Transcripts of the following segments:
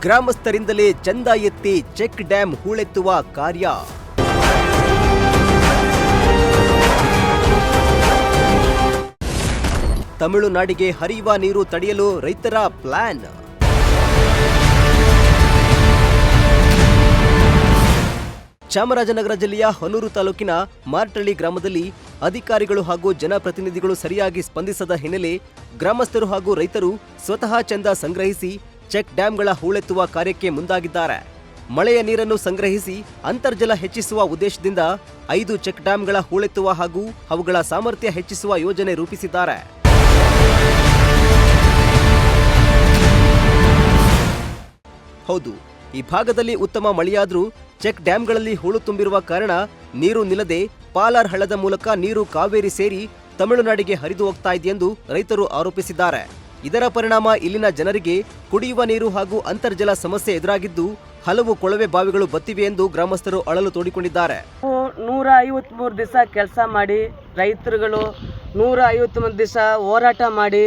ಗ್ರಾಮಸ್ಥರಿಂದಲೇ ಚಂದ ಎತ್ತಿ check dam ಹೂಳೆತ್ತುವ ಕಾರ್ಯ. ತಮಿಳುನಾಡಿಗೆ ಹರಿಯುವ ನೀರು ತಡೆಯಲು ರೈತರ ಪ್ಲಾನ್. ಚಾಮರಾಜನಗರ ಜಿಲ್ಲೆಯ ಹೊನ್ನೂರು ತಾಲೂಕಿನ ಮಾರ್ಟಳ್ಳಿ ಗ್ರಾಮದಲ್ಲಿ ಅಧಿಕಾರಿಗಳು ಹಾಗೂ ಜನಪ್ರತಿನಿಧಿಗಳು ಸರಿಯಾಗಿ ಸ್ಪಂದಿಸದ ಹಿನ್ನೆಲೆ ಗ್ರಾಮಸ್ಥರು ಹಾಗೂ ರೈತರು ಸ್ವತಃ ಚಂದ ಸಂಗ್ರಹಿಸಿ ಚೆಕ್ ಡ್ಯಾಂಗಳ ಹೂಳೆತ್ತುವ ಕಾರ್ಯಕ್ಕೆ ಮುಂದಾಗಿದ್ದಾರೆ. ಮಳೆಯ ನೀರನ್ನು ಸಂಗ್ರಹಿಸಿ ಅಂತರ್ಜಲ ಹೆಚ್ಚಿಸುವ ಉದ್ದೇಶದಿಂದ 5 ಚೆಕ್ ಡ್ಯಾಂಗಳ ಹೂಳೆತ್ತುವ ಹಾಗೂ ಅವುಗಳ ಸಾಮರ್ಥ್ಯ ಹೆಚ್ಚಿಸುವ ಯೋಜನೆ ರೂಪಿಸಿದ್ದಾರೆ. ಹೌದು, ಈ ಭಾಗದಲ್ಲಿ ಉತ್ತಮ ಮಳೆಯಾದರೂ ಚೆಕ್ ಡ್ಯಾಂಗಳಲ್ಲಿ ಹೂಳು ತುಂಬಿರುವ ಕಾರಣ ನೀರು ನಿಲ್ಲದೆ ಪಾಲಾರ್ ಹಳ್ಳದ ಮೂಲಕ ನೀರು ಕಾವೇರಿ ಸೇರಿ ತಮಿಳುನಾಡಿಗೆ ಹರಿದು ಹೋಗ್ತಾ ಇದೆಯೆಂದು ರೈತರು ಆರೋಪಿಸಿದ್ದಾರೆ. ಇದರ ಪರಿಣಾಮ ಇಲ್ಲಿನ ಜನರಿಗೆ ಕುಡಿಯುವ ನೀರು ಹಾಗೂ ಅಂತರ್ಜಲ ಸಮಸ್ಯೆ ಎದುರಾಗಿದ್ದು ಹಲವು ಕೊಳವೆ ಬಾವಿಗಳು ಬತ್ತಿವೆ ಎಂದು ಗ್ರಾಮಸ್ಥರು ಅಳಲು ತೋಡಿಕೊಂಡಿದ್ದಾರೆ. 153 ದಿವಸ ಕೆಲಸ ಮಾಡಿ ರೈತರುಗಳು 153 ದಿವಸ ಹೋರಾಟ ಮಾಡಿ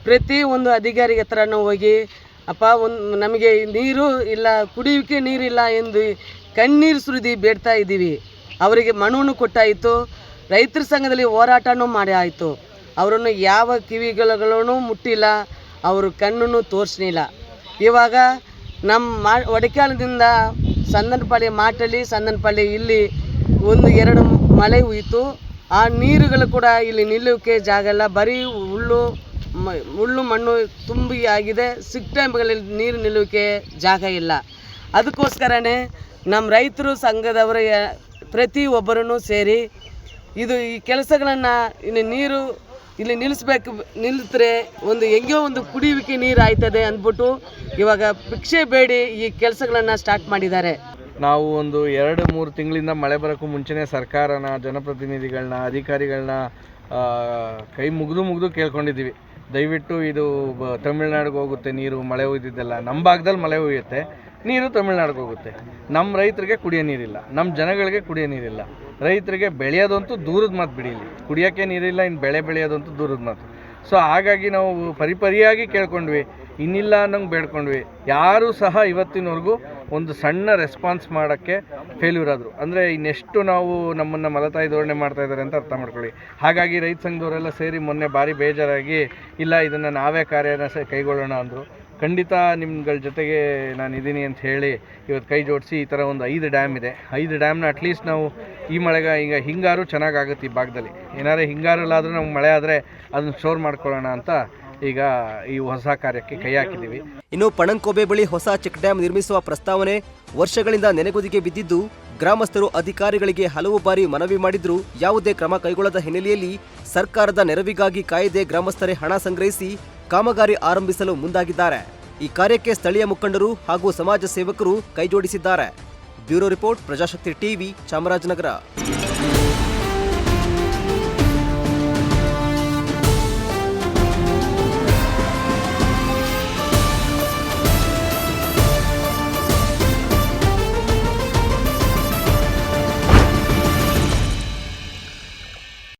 ಪ್ರತಿ ಒಂದು ಅಧಿಕಾರಿಗೆ ಹತ್ರನೂ ಹೋಗಿ ನಮಗೆ ನೀರು ಇಲ್ಲ, ಕುಡಿಯೋಕ್ಕೆ ನೀರಿಲ್ಲ ಎಂದು ಕಣ್ಣೀರು ಸುರಿದು ಬೇಡ್ತಾ ಇದ್ದೀವಿ. ಅವರಿಗೆ ಮನವಿಯನ್ನು ಕೊಟ್ಟಾಯಿತು, ರೈತರ ಸಂಘದಲ್ಲಿ ಹೋರಾಟನೂ ಮಾಡಿ ಆಯಿತು. ಅವರನ್ನು ಯಾವ ಕಿವಿಗಳನ್ನು ಮುಟ್ಟಿಲ್ಲ, ಅವರು ಕಣ್ಣನ್ನು ತೋರಿಸಲಿಲ್ಲ. ಇವಾಗ ನಮ್ಮ ಒಡಕಾಲದಿಂದ ಸಂದನಪಳ್ಳಿ ಮಾಟಳ್ಳಿ ಸಂದನಪಳ್ಳಿ ಇಲ್ಲಿ 1-2 ಮಳೆ ಹುಯ್ತು. ಆ ನೀರುಗಳು ಕೂಡ ಇಲ್ಲಿ ನಿಲ್ಲೋಕ್ಕೆ ಜಾಗ ಇಲ್ಲ, ಬರೀ ಹುಲ್ಲು ಮಣ್ಣು ತುಂಬಿ ಆಗಿದೆ. ಸಿಕ್ ಟೈಮ್ಗಳಲ್ಲಿ ನೀರು ನಿಲ್ಲೋಕ್ಕೆ ಜಾಗ ಇಲ್ಲ. ಅದಕ್ಕೋಸ್ಕರನೇ ನಮ್ಮ ರೈತರು ಸಂಘದವರ ಪ್ರತಿಯೊಬ್ಬರನ್ನು ಸೇರಿ ಈ ಕೆಲಸಗಳನ್ನು ಇಲ್ಲಿ ನಿಲ್ಲಿಸಿದ್ರೆ ಹೆಂಗೋ ಒಂದು ಕುಡಿಯುವಿಕೆ ನೀರು ಆಯ್ತದೆ ಅಂದ್ಬಿಟ್ಟು ಇವಾಗ ಭಿಕ್ಷೆ ಬೇಡಿ ಈ ಕೆಲಸಗಳನ್ನು ಸ್ಟಾರ್ಟ್ ಮಾಡಿದ್ದಾರೆ. ನಾವು ಒಂದು 2-3 ತಿಂಗಳಿಂದ ಮಳೆ ಬರೋಕ್ಕೂ ಮುಂಚೆನೇ ಸರ್ಕಾರನ, ಜನಪ್ರತಿನಿಧಿಗಳನ್ನ, ಅಧಿಕಾರಿಗಳನ್ನ ಕೈ ಮುಗಿದು ಕೇಳ್ಕೊಂಡಿದ್ದೀವಿ. ದಯವಿಟ್ಟು ಇದು ತಮಿಳ್ನಾಡಿಗೆ ಹೋಗುತ್ತೆ ನೀರು, ಮಳೆ ಹುಯ್ದಿದ್ದೆಲ್ಲ ನಮ್ಮ ಭಾಗದಲ್ಲಿ ಮಳೆ ಹುಯ್ಯುತ್ತೆ, ನೀರು ತಮಿಳ್ನಾಡಿಗೆ ಹೋಗುತ್ತೆ. ನಮ್ಮ ರೈತರಿಗೆ ಕುಡಿಯೋ ನೀರಿಲ್ಲ, ನಮ್ಮ ಜನಗಳಿಗೆ ಕುಡಿಯೋ ನೀರಿಲ್ಲ. ರೈತರಿಗೆ ಬೆಳೆಯೋದಂತೂ ದೂರದ ಮಾತು ಬಿಡಿ, ಇಲ್ಲಿ ಕುಡಿಯೋಕ್ಕೆ ನೀರಿಲ್ಲ, ಇನ್ನು ಬೆಳೆ ಬೆಳೆಯೋದಂತೂ ದೂರದ ಮಾತು. ಸೊ ಹಾಗಾಗಿ ನಾವು ಪರಿಪರಿಯಾಗಿ ಕೇಳ್ಕೊಂಡ್ವಿ, ಇನ್ನಿಲ್ಲ ಅನ್ನೋಂಗೆ ಬೇಡ್ಕೊಂಡ್ವಿ. ಯಾರೂ ಸಹ ಇವತ್ತಿನವರೆಗೂ ಒಂದು ಸಣ್ಣ ರೆಸ್ಪಾನ್ಸ್ ಮಾಡೋಕ್ಕೆ ಫೇಲ್ಯೂರ್ ಆದರು. ಅಂದರೆ ಇನ್ನೆಷ್ಟು ನಾವು ನಮ್ಮನ್ನು ಮಲತಾಯಿ ಧೋರಣೆ ಮಾಡ್ತಾಯಿದ್ದಾರೆ ಅಂತ ಅರ್ಥ ಮಾಡ್ಕೊಳ್ಳಿ. ಹಾಗಾಗಿ ರೈತ ಸಂಘದವರೆಲ್ಲ ಸೇರಿ ಮೊನ್ನೆ ಭಾರಿ ಬೇಜಾರಾಗಿ ಇಲ್ಲ ಇದನ್ನು ನಾವೇ ಕಾರ್ಯನ ಕೈಗೊಳ್ಳೋಣ ಅಂದರು. ಖಂಡಿತ ನಿಮ್ಗಳ ಜೊತೆಗೆ ನಾನು ಇದ್ದೀನಿ ಅಂತ ಹೇಳಿ ಇವತ್ತು ಕೈ ಜೋಡಿಸಿ ಈ ಥರ ಒಂದು 5 ಡ್ಯಾಮ್ ಇದೆ. 5 ಡ್ಯಾಮ್ನ ಅಟ್ಲೀಸ್ಟ್ ನಾವು ಈ ಮಳೆಗೆ ಈಗ ಹಿಂಗಾರು ಚೆನ್ನಾಗಾಗುತ್ತೆ ಈ ಭಾಗದಲ್ಲಿ. ಏನಾದ್ರು ಹಿಂಗಾರಲ್ಲಾದರೂ ನಮ್ಗೆ ಮಳೆ ಆದರೆ ಅದನ್ನು ಸ್ಟೋರ್ ಮಾಡ್ಕೊಳ್ಳೋಣ ಅಂತ ಈಗ ಈ ಹೊಸ ಕಾರ್ಯಕ್ಕೆ ಕೈ ಹಾಕಿದ್ದೀವಿ. ಇನ್ನು ಪಣಂಕೋಬೆ ಬಳಿ ಹೊಸ ಚೆಕ್ ಡ್ಯಾಂ ನಿರ್ಮಿಸುವ ಪ್ರಸ್ತಾವನೆ ವರ್ಷಗಳಿಂದ ನೆನೆಗುದಿಗೆ ಬಿದ್ದಿದ್ದು ಗ್ರಾಮಸ್ಥರು ಅಧಿಕಾರಿಗಳಿಗೆ ಹಲವು ಬಾರಿ ಮನವಿ ಮಾಡಿದ್ರೂ ಯಾವುದೇ ಕ್ರಮ ಕೈಗೊಳ್ಳದ ಹಿನ್ನೆಲೆಯಲ್ಲಿ ಸರ್ಕಾರದ ನೆರವಿಗಾಗಿ ಕಾಯದೆ ಗ್ರಾಮಸ್ಥರೇ ಹಣ ಸಂಗ್ರಹಿಸಿ ಕಾಮಗಾರಿ ಆರಂಭಿಸಲು ಮುಂದಾಗಿದ್ದಾರೆ. ಈ ಕಾರ್ಯಕ್ಕೆ ಸ್ಥಳೀಯ ಮುಖಂಡರು ಹಾಗೂ ಸಮಾಜ ಸೇವಕರು ಕೈಜೋಡಿಸಿದ್ದಾರೆ. Bureau report, Prajashakti TV, Chamarajanagar.